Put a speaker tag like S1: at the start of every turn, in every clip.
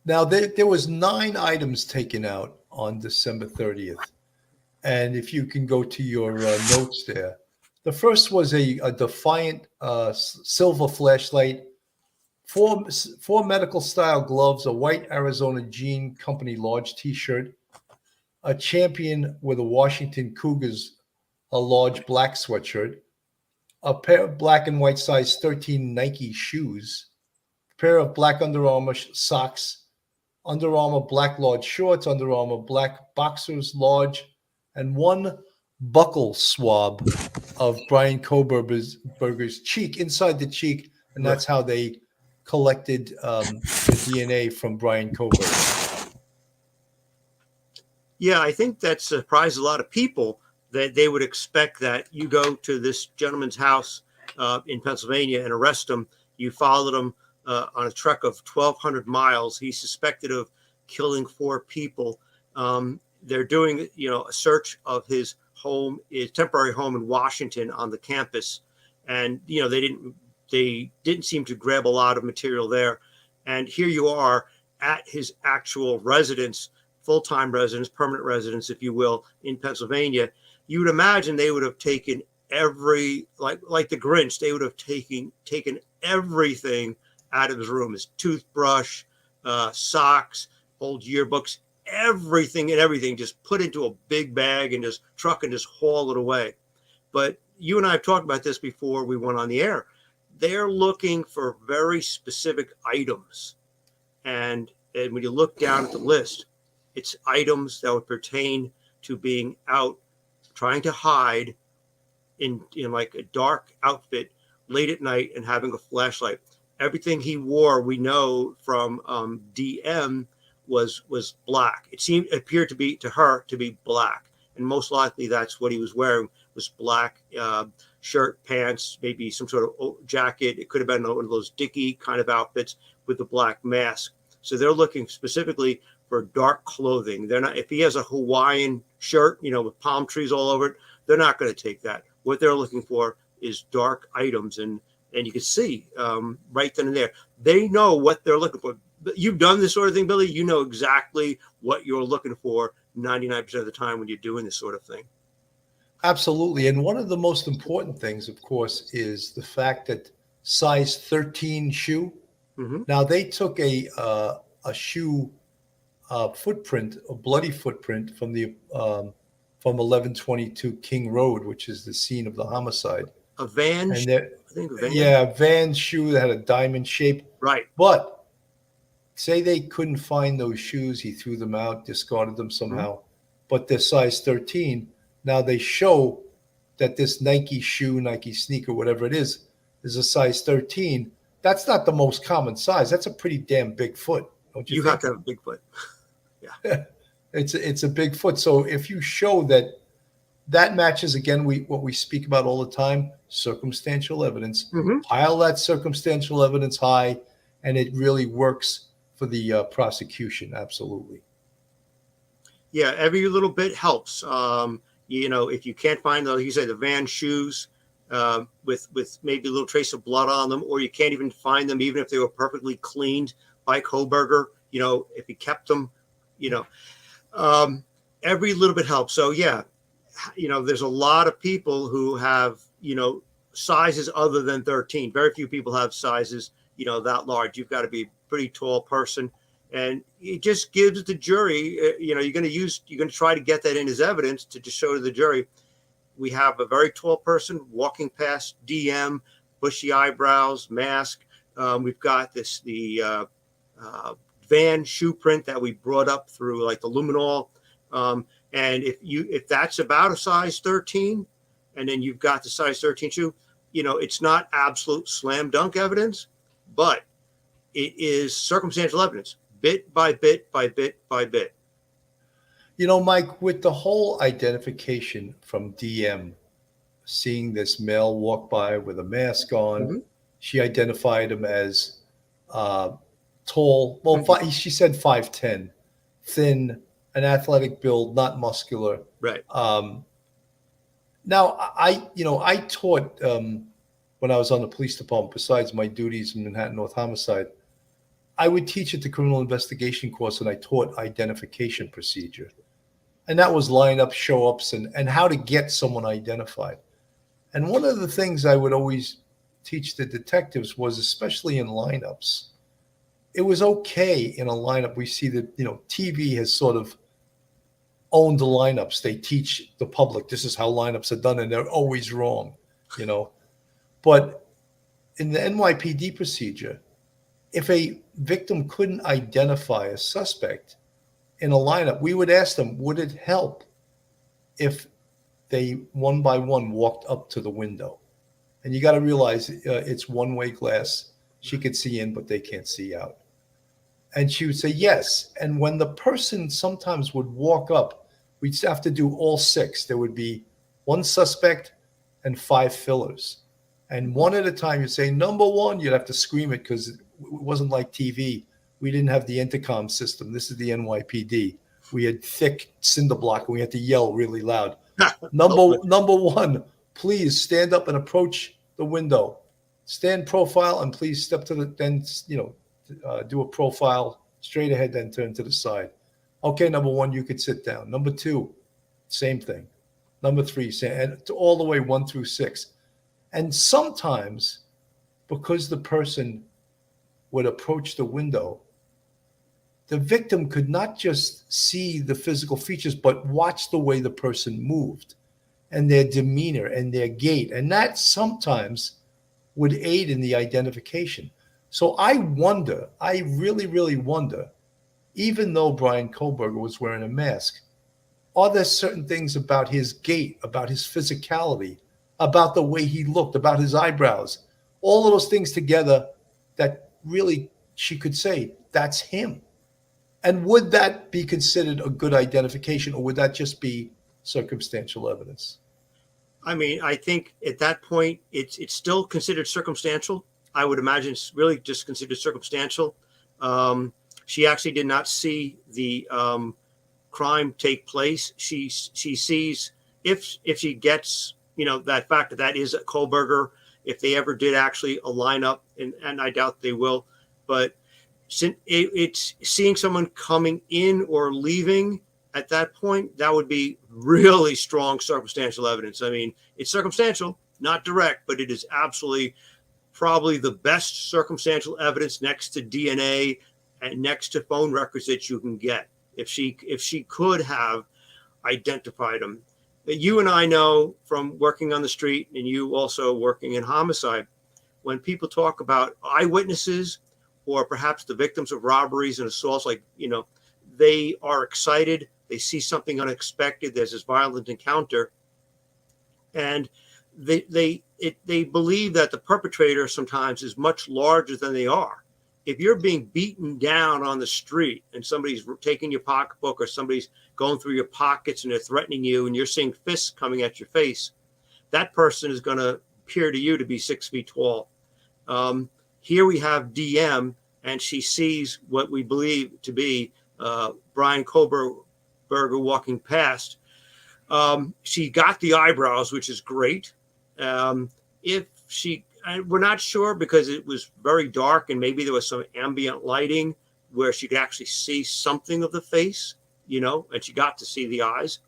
S1: Now there was 9 items taken out on December 30th, and if you can go to your notes there, the first was a Defiant silver flashlight, four medical style gloves, a white Arizona Jean Company large T-shirt, a champion with a Washington Cougars, a large black sweatshirt, a pair of black and white size 13 Nike shoes, a pair of black Under Armour socks, Under Armour black large shorts, Under Armour black boxers large, and one buckle swab of Brian Koberger's cheek, inside the cheek, and
S2: Right.
S1: that's how they collected the DNA from Brian Koberger.
S2: Yeah, I think that surprised a lot of people that they would expect that you go to this gentleman's house in Pennsylvania and arrest him. You followed him on a trek of 1,200 miles. He's suspected of killing 4 people. They're doing, a search of his home, his temporary home in Washington on the campus, and they didn't seem to grab a lot of material there. And here you are at his actual residence, full-time residence, permanent residence, if you will, in Pennsylvania. You would imagine they would have taken every, like the Grinch, they would have taken everything out of his room, his toothbrush, socks, old yearbooks, everything, just put into a big bag and just truck and just haul it away. But you and I have talked about this before we went on the air. They're looking for very specific items. And when you look down at the list, it's items that would pertain to being out trying to hide in like a dark outfit late at night and having a flashlight. Everything he wore, we know from DM, was black. It appeared to be, to her, to be black, and most likely that's what he was wearing, was black shirt, pants, maybe some sort of jacket. It could have been one of those Dickie kind of outfits with the black mask. So they're looking specifically for dark clothing. They're not, if he has a Hawaiian shirt, with palm trees all over it, they're not going to take that. What they're looking for is dark items, and you can see right then and there, they know what they're looking for. You've done this sort of thing, Billy. You know exactly what you're looking for 99% of the time when you're doing this sort of thing.
S1: Absolutely. And one of the most important things, of course, is the fact that size 13 shoe.
S2: Mm-hmm.
S1: Now, they took a shoe footprint, a bloody footprint from 1122 King Road, which is the scene of the homicide.
S2: A van,
S1: and
S2: I think.
S1: Yeah, a van shoe that had a diamond shape.
S2: Right.
S1: But say they couldn't find those shoes, he threw them out, discarded them somehow. Mm-hmm. But they're size 13. Now they show that this Nike shoe, Nike sneaker, whatever it is a size 13. That's not the most common size. That's a pretty damn big foot, don't you think?
S2: You have to have a big foot. Yeah.
S1: It's a big foot. So if you show that matches, again, what we speak about all the time, circumstantial evidence.
S2: Mm-hmm.
S1: Pile that circumstantial evidence high, and it really works for the prosecution. Absolutely.
S2: Yeah, every little bit helps. If you can't find those, you say the van shoes with maybe a little trace of blood on them, or you can't even find them, even if they were perfectly cleaned by Koberger, if he kept them, every little bit helps. So yeah, there's a lot of people who have, sizes other than 13. Very few people have sizes, that large. You've got to be a pretty tall person. And it just gives the jury, you're going to try to get that in as evidence to just show to the jury. We have a very tall person walking past DM, bushy eyebrows, mask. We've got the van shoe print that we brought up through like the luminol. And if that's about a size 13, and then you've got the size 13 shoe, it's not absolute slam dunk evidence, but it is circumstantial evidence, bit by bit by bit by bit.
S1: Mike, with the whole identification from DM, seeing this male walk by with a mask on, mm-hmm. She identified him as tall. Well, mm-hmm. She said 5'10", thin, an athletic build, not muscular.
S2: Right.
S1: Now, I taught when I was on the police department, besides my duties in Manhattan North Homicide, I would teach at the criminal investigation course, and I taught identification procedure. And that was lineup, show ups, and how to get someone identified. And one of the things I would always teach the detectives was, especially in lineups, it was okay in a lineup. We see that, TV has sort of owned the lineups. They teach the public this is how lineups are done, and they're always wrong, But in the NYPD procedure, if a victim couldn't identify a suspect in a lineup, we would ask them, would it help if they one by one walked up to the window? And you got to realize it's one-way glass. She could see in, but they can't see out. And she would say yes. And when the person sometimes would walk up, we'd have to do all 6. There would be one suspect and 5 fillers. And one at a time, you'd say, number 1, you'd have to scream it because it wasn't like TV. We didn't have the intercom system. This is the NYPD. We had thick cinder block, and we had to yell really loud. Number 1, please stand up and approach the window. Stand profile, and please step to then, do a profile straight ahead, then turn to the side. Okay, number 1, you could sit down. Number 2, same thing. Number 3, and all the way 1 through 6. And sometimes, because the person would approach the window, the victim could not just see the physical features, but watch the way the person moved and their demeanor and their gait. And that sometimes would aid in the identification. So I really, really wonder, even though Brian Kohlberger was wearing a mask, are there certain things about his gait, about his physicality, about the way he looked, about his eyebrows, all of those things together that really she could say, that's him? And would that be considered a good identification, or would that just be circumstantial evidence?
S2: I mean, I think at that point, it's still considered circumstantial. I would imagine it's really just considered circumstantial. She actually did not see the crime take place. She sees, if she gets, that fact that is a Kohlberger, if they ever did actually a lineup, and I doubt they will, but it's seeing someone coming in or leaving at that point, that would be really strong circumstantial evidence. I mean, it's circumstantial, not direct, but it is absolutely probably the best circumstantial evidence next to DNA and next to phone records that you can get. If she could have identified him. You and I know from working on the street, and you also working in homicide, when people talk about eyewitnesses or perhaps the victims of robberies and assaults, they are excited. They see something unexpected. There's this violent encounter, and they believe that the perpetrator sometimes is much larger than they are. If you're being beaten down on the street and somebody's taking your pocketbook, or somebody's going through your pockets and they're threatening you, and you're seeing fists coming at your face, that person is going to appear to you to be 6 feet tall. Here we have DM, and she sees what we believe to be Brian Kohlberger walking past. She got the eyebrows, which is great. We're not sure, because it was very dark, and maybe there was some ambient lighting where she could actually see something of the face, and she got to see the eyes.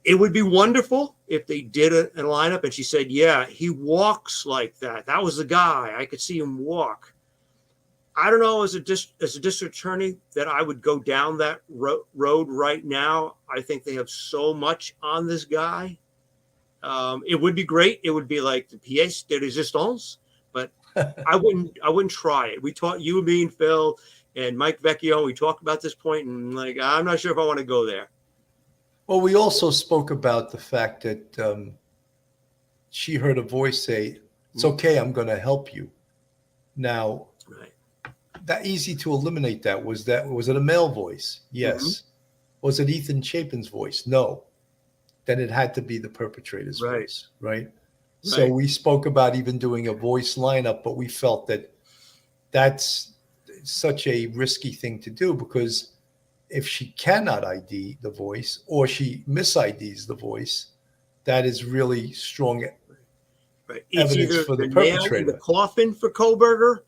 S2: It would be wonderful if they did a lineup and she said, yeah, he walks like that. That was the guy. I could see him walk. I don't know, as a district attorney, that I would go down that road right now. I think they have so much on this guy. It would be great. It would be like the pièce de résistance, but I wouldn't try it. We talked, you and me and Phil and Mike Vecchio, we talked about this point, and I'm not sure if I want to go there.
S1: Well, we also spoke about the fact that she heard a voice say, it's okay, I'm going to help you. Now,
S2: right.
S1: That easy to eliminate that. Was it a male voice? Yes. Mm-hmm. Was it Ethan Chapin's voice? No. Then it had to be the perpetrator's voice, right? So we spoke about even doing a voice lineup, but we felt that that's such a risky thing to do, because if she cannot ID the voice, or she mis-IDs the voice, that is really strong evidence for the perpetrator.
S2: Nail in the coffin for Kohlberger,